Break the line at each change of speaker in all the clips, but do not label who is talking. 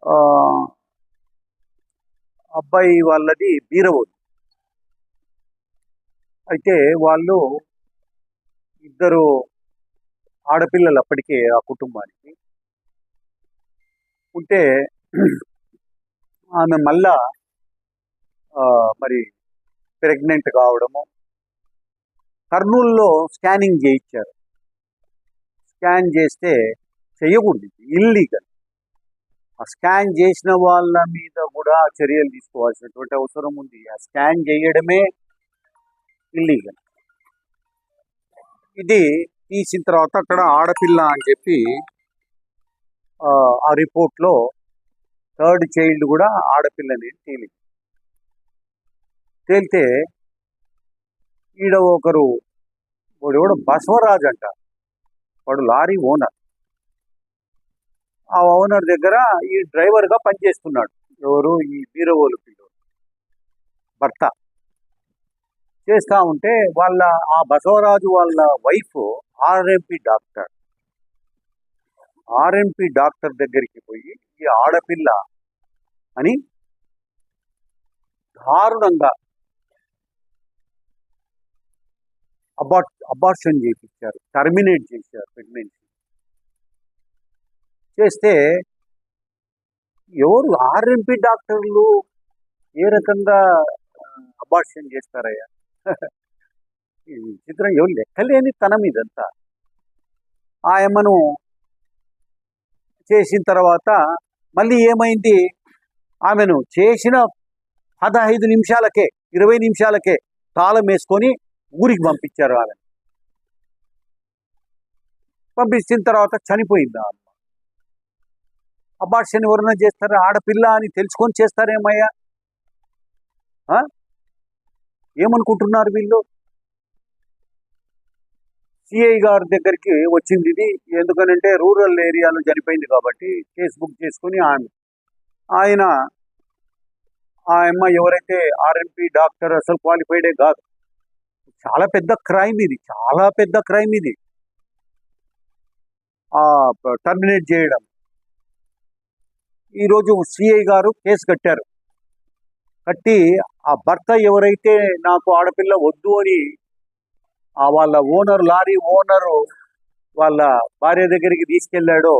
ఆ, అబ్బాయి వాళ్ళది బీరవోలు. అయితే వాళ్ళు ఇద్దరు ఆడపిల్లలు అప్పటికే ఆ కుటుంబానికి ఉంటే ఆమె మళ్ళా మరి ప్రెగ్నెంట్ కావడము, కర్నూలులో స్కానింగ్ చేయించారు. స్కాన్ చేస్తే చేయకూడదు, ఇల్లీగల్. ఆ స్కాన్ చేసిన వాళ్ళ మీద కూడా చర్యలు తీసుకోవాల్సినటువంటి అవసరం ఉంది. ఆ స్కాన్ చేయడమే ఇల్లీగల్. ఇది తీసిన తర్వాత అక్కడ ఆడపిల్ల అని చెప్పి ఆ రిపోర్ట్లో థర్డ్ చైల్డ్ కూడా ఆడపిల్లని తేలితే ఈడ ఒకరు వాడు బసవరాజు అంట, వాడు లారీ ఓనర్. ఆ ఓనర్ దగ్గర ఈ డ్రైవర్గా పనిచేస్తున్నాడు. ఎవరు? ఈ బీరవోలు పిల్లలు భర్త చేస్తూ ఉంటే ఆ బసవరాజు వాళ్ళ wife RMP doctor. RMP doctor దగ్గరికి పోయి ఈ ఆడపిల్ల అని దారుణంగా అబార్షన్ చేయించారు, టర్మినేట్ చేశారు ప్రెగ్నెన్సీ. చేస్తే ఎవరు ఆర్ఎంపీ డాక్టర్లు ఏ రకంగా అబార్షన్ చేస్తారయ్యా? చిత్రం ఎవరు లెక్కలేని తనం ఇదంతా. ఆయమ్మను చేసిన తర్వాత మళ్ళీ ఏమైంది? ఆమెను చేసిన 15 నిమిషాలకే 20 నిమిషాలకే తాళం వేసుకొని ఊరికి పంపించారు. ఆమెను పంపించిన తర్వాత చనిపోయింది. ఆమె అబార్షన్ ఎవరైనా చేస్తారా? ఆడపిల్ల అని తెలుసుకొని చేస్తారేమయ్యా? ఏమనుకుంటున్నారు వీళ్ళు? సిఐ గారి దగ్గరికి వచ్చింది ఇది. ఎందుకనంటే రూరల్ ఏరియాలో చనిపోయింది కాబట్టి కేసు బుక్ చేసుకుని ఆయన ఆ అమ్మాయి ఎవరైతే ఆర్ఎంపీ డాక్టర్ అసలు క్వాలిఫైడే కాదు. చాలా పెద్ద క్రైమ్ ఇది, చాలా పెద్ద క్రైమ్ ఇది, టర్మినేట్ చేయడం. ఈరోజు సిఐ గారు కేసు కట్టారు. కట్టి ఆ భర్త ఎవరైతే నాకు ఆడపిల్ల వద్దు అని వాళ్ళ ఓనర్, లారీ ఓనరు వాళ్ళ భార్య దగ్గరికి తీసుకెళ్ళాడో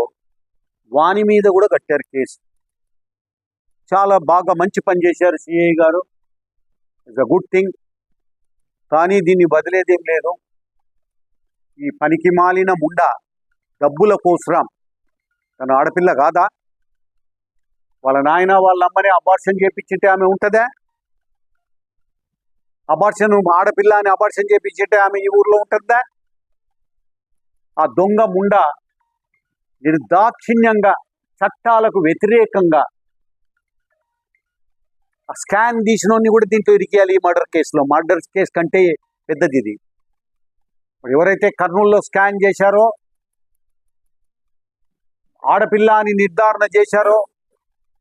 వాని మీద కూడా కట్టారు కేసు. చాలా బాగా మంచి పని చేశారు సిఐ గారు. It's a good thing. కానీ దీన్ని వదిలేదేం లేదు. ఈ పనికి మాలిన ముండా డబ్బుల కోసరం తను ఆడపిల్ల కాదా? వాళ్ళ నాయన వాళ్ళ అమ్మని అబార్షన్ చేపించింటే ఆమె ఉంటుందా? ఆడపిల్ల అని అబార్షన్ చేపించింటే ఆమె ఈ ఊర్లో ఉంటుందా? ఆ దొంగ ముండా నిర్దాక్షిణ్యంగా చట్టాలకు వ్యతిరేకంగా ఆ స్కాన్ తీసినోన్ని కూడా దీంట్లో ఇరికేయాలి. ఈ మర్డర్ కేసు కంటే పెద్దది ఇది. ఎవరైతే కర్నూలులో స్కాన్ చేశారో, ఆడపిల్ల అని నిర్ధారణ చేశారో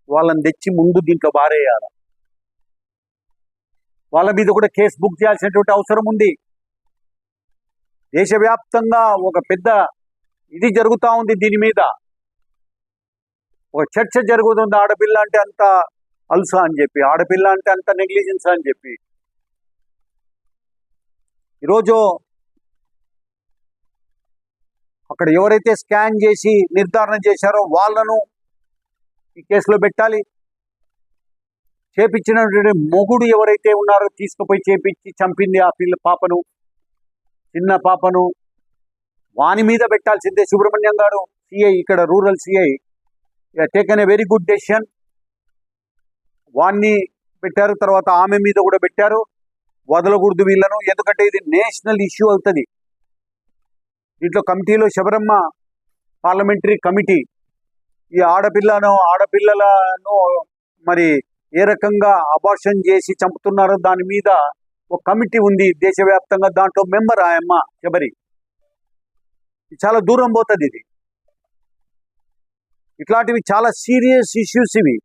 వాళ్ళని తెచ్చి ముందు దీంట్లో బారేయాలి. వాళ్ళ మీద కూడా కేసు బుక్ చేయాల్సినటువంటి అవసరం ఉంది. దేశవ్యాప్తంగా ఒక పెద్ద ఇది జరుగుతూ ఉంది. దీని మీద ఒక చర్చ జరుగుతుంది. ఆడపిల్ల అంటే అంత అల్సా అని చెప్పి, ఆడపిల్ల అంటే అంత నెగ్లిజెన్స్ అని చెప్పి. ఈరోజు అక్కడ ఎవరైతే స్కాన్ చేసి నిర్ధారణ చేశారో వాళ్ళను ఈ కేసులో పెట్టాలి. చేపించినటువంటి మొగుడు ఎవరైతే ఉన్నారో తీసుకుపోయి చేపించి చంపింది ఆ పాపను, చిన్న పాపను, వాని మీద పెట్టాల్సిందే. సుబ్రహ్మణ్యం గారు సిఐ, ఇక్కడ rural CI, taken a very good decision. వాన్ని పెట్టారు, తర్వాత ఆమె మీద కూడా పెట్టారు. వదలకూడదు వీళ్ళను, ఎందుకంటే ఇది నేషనల్ ఇష్యూ అవుతుంది. దీంట్లో కమిటీలో శబరమ్మ పార్లమెంటరీ కమిటీ ఈ ఆడపిల్లలను మరి ఏ రకంగా అబార్షన్ చేసి చంపుతున్నారో దాని మీద ఒక కమిటీ ఉంది దేశవ్యాప్తంగా. దాంట్లో మెంబర్ ఆయమ్మ శబరి. చాలా దూరం పోతుంది ఇది. ఇట్లాంటివి చాలా సీరియస్ ఇష్యూస్ ఇవి.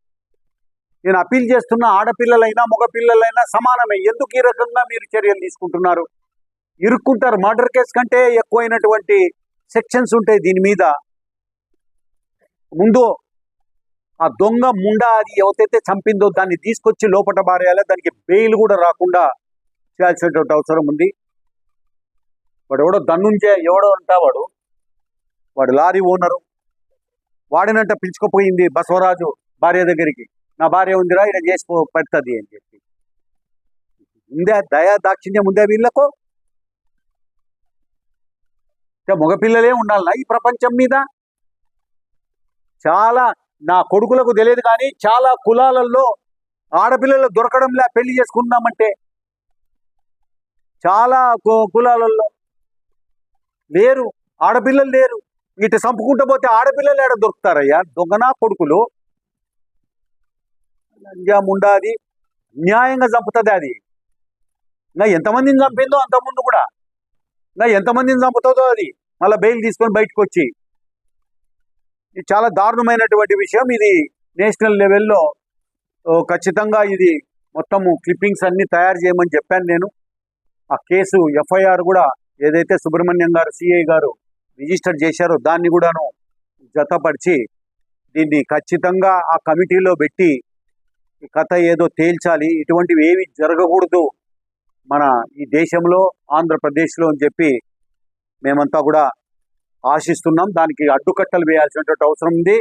నేను అపీల్ చేస్తున్న ఆడపిల్లలైనా మగపిల్లలైనా సమానమే. ఎందుకు ఈ రకంగా మీరు చర్యలు తీసుకుంటున్నారు? ఇరుక్కుంటారు. మర్డర్ కేసు కంటే ఎక్కువైనటువంటి సెక్షన్స్ ఉంటాయి దీని మీద. ముందు ఆ దొంగ ముండా అది ఎవరైతే చంపిందో దాన్ని తీసుకొచ్చి లోపట బారేయాలి, దానికి బెయిల్ కూడా రాకుండా చేయాల్సినటువంటి అవసరం ఉంది. వాడు ఎవడో ధనుంజయ ఎవడో అంటా వాడు లారీ ఓనరు, వాడినంట పిలుచుకుపోయింది బసవరాజు భార్య దగ్గరికి, నా భార్య ఉందిరా ఇలా చేసి పెడుతుంది అని చెప్పి. ఉందే దయా దాక్షిణ్యం ఉందే వీళ్ళకు? మగపిల్లలే ఉండాలనా ఈ ప్రపంచం మీద? చాలా నా కొడుకులకు తెలియదు కానీ చాలా కులాలలో ఆడపిల్లలు దొరకడంలే పెళ్లి చేసుకుందామంటే. చాలా కులాలలో లేరు, ఆడపిల్లలు లేరు. ఇటు చంపుకుంటూ పోతే ఆడపిల్లలు ఏడ దొరుకుతారయ్యా? దొంగనా కొడుకులు. ఉండాది న్యాయంగా చంపుతుంది అది. ఇంకా ఎంతమందిని చంపిందో అంతకుముందు కూడా, ఇంకా ఎంతమందిని చంపుతుందో అది మళ్ళీ బెయిల్ తీసుకొని బయటకు వచ్చి. ఇది చాలా దారుణమైనటువంటి విషయం. ఇది నేషనల్ లెవెల్లో ఖచ్చితంగా ఇది మొత్తము క్లిప్పింగ్స్ అన్ని తయారు చేయమని చెప్పాను నేను. ఆ కేసు ఎఫ్ఐఆర్ కూడా ఏదైతే సుబ్రహ్మణ్యం గారు సిఐ గారు రిజిస్టర్ చేశారో దాన్ని కూడాను జతపరిచి దీన్ని ఖచ్చితంగా ఆ కమిటీలో పెట్టి ఈ కథ ఏదో తేల్చాలి. ఇటువంటివి ఏవి జరగకూడదు మన ఈ దేశంలో, ఆంధ్రప్రదేశ్లో అని చెప్పి మేమంతా కూడా ఆశిస్తున్నాం. దానికి అడ్డుకట్టలు వేయాల్సినటువంటి అవసరం ఉంది.